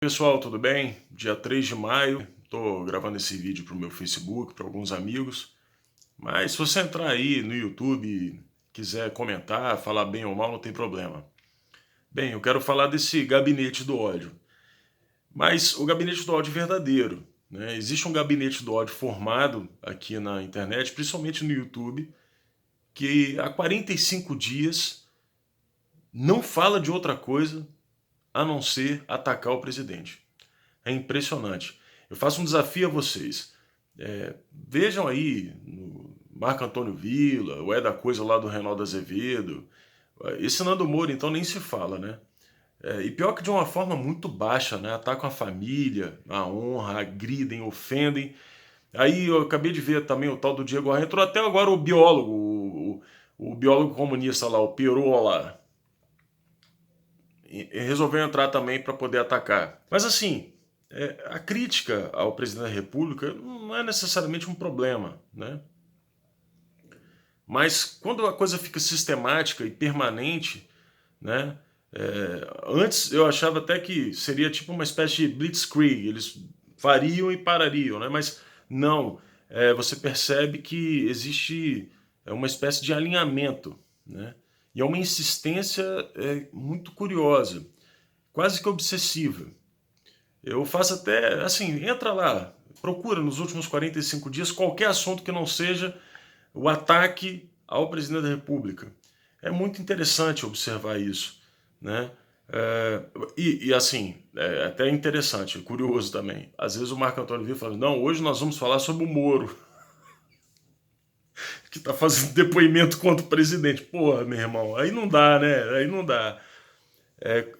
Pessoal, tudo bem? Dia 3 de maio, estou gravando esse vídeo para o meu Facebook, para alguns amigos, mas se você entrar aí no YouTube e quiser comentar, falar bem ou mal, não tem problema. Bem, eu quero falar desse gabinete do ódio, mas o gabinete do ódio verdadeiro, né? Existe um gabinete do ódio formado aqui na internet, principalmente no YouTube, que há 45 dias não fala de outra coisa a não ser atacar o presidente. É impressionante. Eu faço um desafio a vocês. Vejam aí no Marco Antônio Villa, o É da Coisa lá do Reinaldo Azevedo. Esse Nando Moura, então, nem se fala, né? E pior que de uma forma muito baixa, né? Atacam a família, a honra, agridem, ofendem. Aí eu acabei de ver também o tal do Diego Arra. Entrou até agora o biólogo, o biólogo comunista lá, o Pirola. E resolveu entrar também para poder atacar. Mas assim, a crítica ao presidente da República não é necessariamente um problema, né? Mas quando a coisa fica sistemática e permanente, né? Antes eu achava até que seria tipo uma espécie de blitzkrieg, eles fariam e parariam, né? Mas não, você percebe que existe uma espécie de alinhamento, né? E é uma insistência muito curiosa, quase que obsessiva. Eu faço até, assim, entra lá, procura nos últimos 45 dias qualquer assunto que não seja o ataque ao presidente da República. É muito interessante observar isso, né? É, assim, é até interessante, curioso também. Às vezes o Marco Antônio Villa fala, não, hoje nós vamos falar sobre o Moro, que está fazendo depoimento contra o presidente. Porra, meu irmão, aí não dá, né? Aí não dá.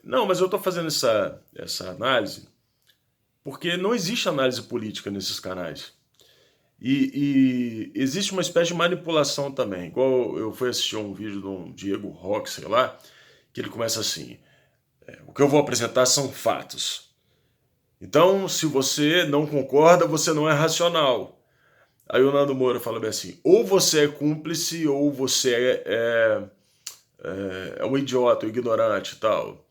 Não, mas eu estou fazendo essa análise porque não existe análise política nesses canais. E existe uma espécie de manipulação também. Igual eu fui assistir um vídeo de um Diego Roque, sei lá, que ele começa assim: o que eu vou apresentar são fatos. Então, se você não concorda, você não é racional. Aí o Nando Moura fala bem assim: ou você é cúmplice, ou você é um idiota, um ignorante e tal.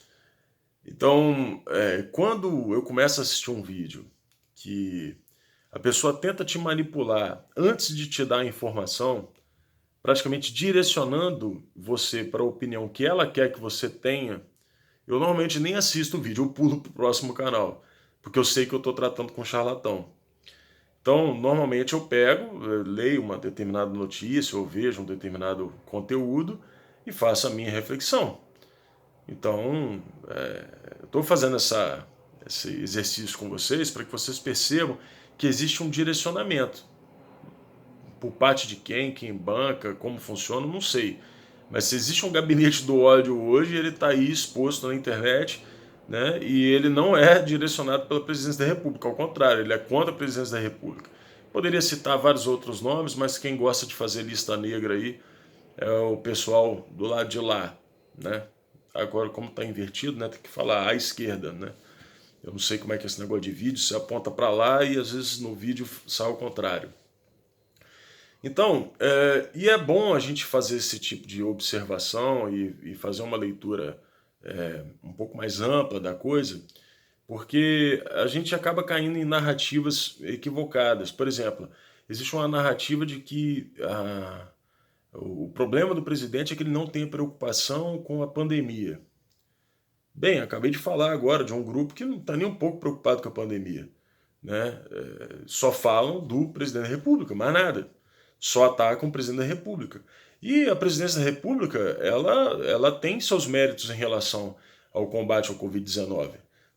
Então, quando eu começo a assistir um vídeo que a pessoa tenta te manipular antes de te dar a informação, praticamente direcionando você para a opinião que ela quer que você tenha, eu normalmente nem assisto o vídeo, eu pulo para o próximo canal, porque eu sei que eu estou tratando com charlatão. Então, normalmente eu leio uma determinada notícia, ou vejo um determinado conteúdo e faço a minha reflexão. Então, eu estou fazendo esse exercício com vocês para que vocês percebam que existe um direcionamento. Por parte de quem banca, como funciona, não sei. Mas se existe um gabinete do ódio hoje, ele está aí exposto na internet, né? E ele não é direcionado pela presidência da República, ao contrário, ele é contra a presidência da República. Poderia citar vários outros nomes, mas quem gosta de fazer lista negra aí é o pessoal do lado de lá, né? Agora, como está invertido, né, tem que falar à esquerda, né? Eu não sei como é que é esse negócio de vídeo, você aponta para lá e às vezes no vídeo sai ao contrário. Então, e é bom a gente fazer esse tipo de observação e fazer uma leitura um pouco mais ampla da coisa, porque a gente acaba caindo em narrativas equivocadas. Por exemplo, existe uma narrativa de que o problema do presidente é que ele não tem preocupação com a pandemia. Bem, acabei de falar agora de um grupo que não está nem um pouco preocupado com a pandemia, né? Só falam do presidente da República, mais nada. Só atacam o presidente da República. E a presidência da República, ela tem seus méritos em relação ao combate ao Covid-19.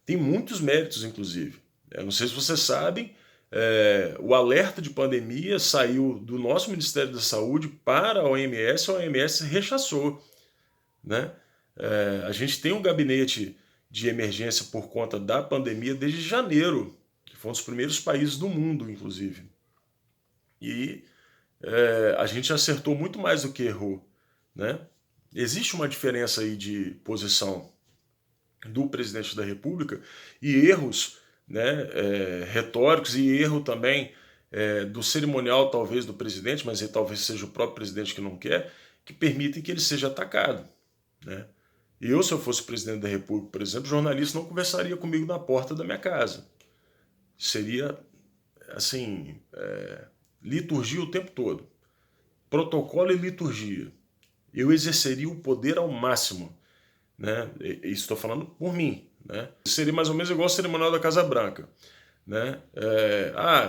Tem muitos méritos, inclusive. Eu não sei se vocês sabem, o alerta de pandemia saiu do nosso Ministério da Saúde para a OMS rechaçou, né? A gente tem um gabinete de emergência por conta da pandemia desde janeiro, que foi um dos primeiros países do mundo, inclusive. E a gente acertou muito mais do que errou, né? Existe uma diferença aí de posição do presidente da República e erros, né, retóricos e erro também do cerimonial talvez do presidente, mas talvez seja o próprio presidente que não quer, que permitem que ele seja atacado, né? Se eu fosse presidente da República, por exemplo, jornalista não conversaria comigo na porta da minha casa. Seria, assim, liturgia o tempo todo. Protocolo e liturgia. Eu exerceria o poder ao máximo, né? Isso estou falando por mim, né? Seria mais ou menos igual o cerimonial da Casa Branca, né?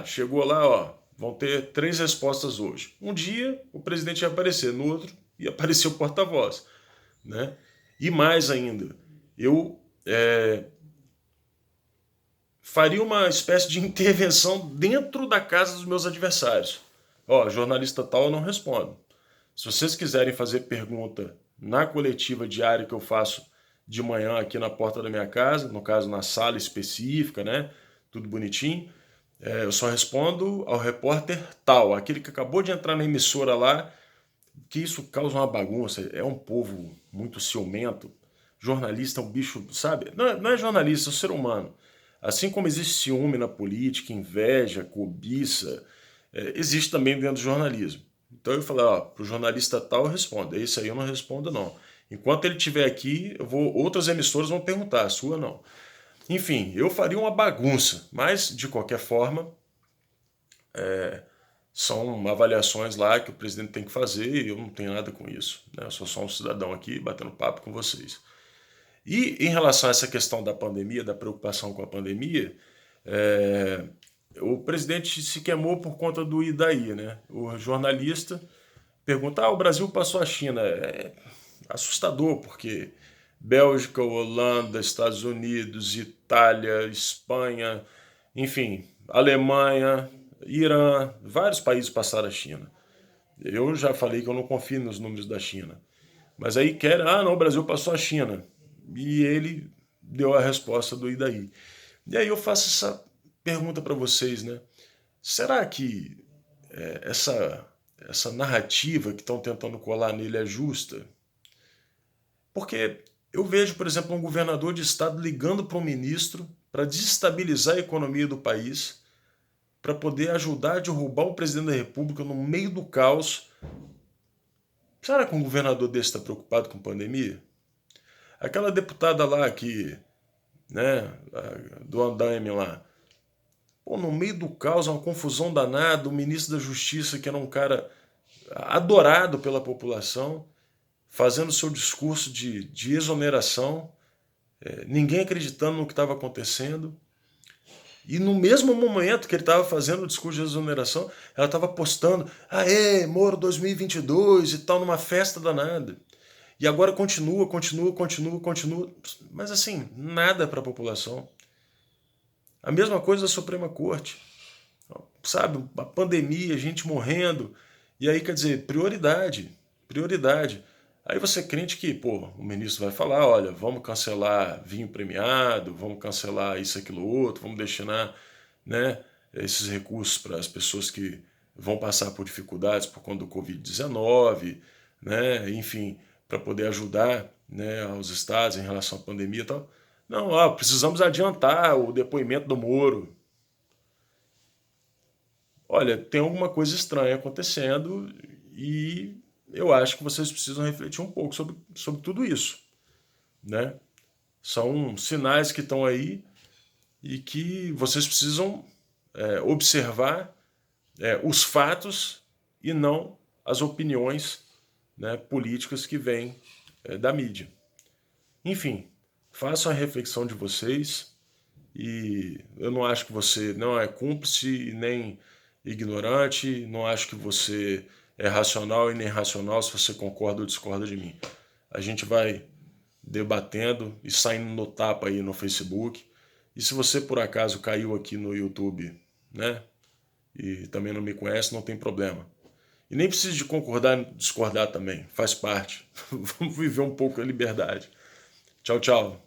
Chegou lá, ó, vão ter 3 respostas hoje. Um dia o presidente ia aparecer, no outro ia aparecer o porta-voz, né? E mais ainda, eu faria uma espécie de intervenção dentro da casa dos meus adversários. Ó, jornalista tal eu não respondo. Se vocês quiserem fazer pergunta na coletiva diária que eu faço de manhã aqui na porta da minha casa, no caso na sala específica, né? Tudo bonitinho. Eu só respondo ao repórter tal, aquele que acabou de entrar na emissora lá, que isso causa uma bagunça. É um povo muito ciumento. Jornalista é um bicho, sabe? Não é jornalista, é um ser humano. Assim como existe ciúme na política, inveja, cobiça, existe também dentro do jornalismo. Então eu falei, ó, pro jornalista tal eu respondo, esse aí eu não respondo não. Enquanto ele estiver aqui, outras emissoras vão perguntar, a sua não. Enfim, eu faria uma bagunça, mas de qualquer forma, são avaliações lá que o presidente tem que fazer e eu não tenho nada com isso, né? Eu sou só um cidadão aqui batendo papo com vocês. E em relação a essa questão da pandemia, da preocupação com a pandemia, o presidente se queimou por conta do e daí, né? O jornalista pergunta, o Brasil passou a China. É assustador, porque Bélgica, Holanda, Estados Unidos, Itália, Espanha, enfim, Alemanha, Irã, vários países passaram a China. Eu já falei que eu não confio nos números da China. Mas aí querem, não, o Brasil passou a China. E ele deu a resposta do e daí. E aí eu faço essa pergunta para vocês, né? Será que essa narrativa que estão tentando colar nele é justa? Porque eu vejo, por exemplo, um governador de estado ligando para um ministro para desestabilizar a economia do país, para poder ajudar a derrubar o presidente da República no meio do caos. Será que um governador desse está preocupado com pandemia? Aquela deputada lá que, né, do andaime lá, pô, no meio do caos, uma confusão danada, o ministro da Justiça, que era um cara adorado pela população, fazendo seu discurso de exoneração, ninguém acreditando no que estava acontecendo. E no mesmo momento que ele estava fazendo o discurso de exoneração, ela estava postando, Moro 2022 e tal, numa festa danada. E agora continua. Mas assim, nada para a população. A mesma coisa da Suprema Corte. Sabe, a pandemia, gente morrendo. E aí, quer dizer, prioridade. Aí você crente que, o ministro vai falar, olha, vamos cancelar vinho premiado, vamos cancelar isso, aquilo, outro, vamos destinar, né, esses recursos para as pessoas que vão passar por dificuldades por conta do Covid-19, né, enfim, para poder ajudar, né, aos estados em relação à pandemia e tal. Não, precisamos adiantar o depoimento do Moro. Olha, tem alguma coisa estranha acontecendo e eu acho que vocês precisam refletir um pouco sobre tudo isso, né? São sinais que estão aí e que vocês precisam observar os fatos e não as opiniões, né, políticas que vêm da mídia. Enfim, façam a reflexão de vocês e eu não acho que você não é cúmplice nem ignorante, não acho que você é racional e nem racional se você concorda ou discorda de mim. A gente vai debatendo e saindo no tapa aí no Facebook. E se você por acaso caiu aqui no YouTube, né, e também não me conhece, não tem problema. E nem precisa de concordar e discordar também, faz parte. Vamos viver um pouco a liberdade. Tchau, tchau.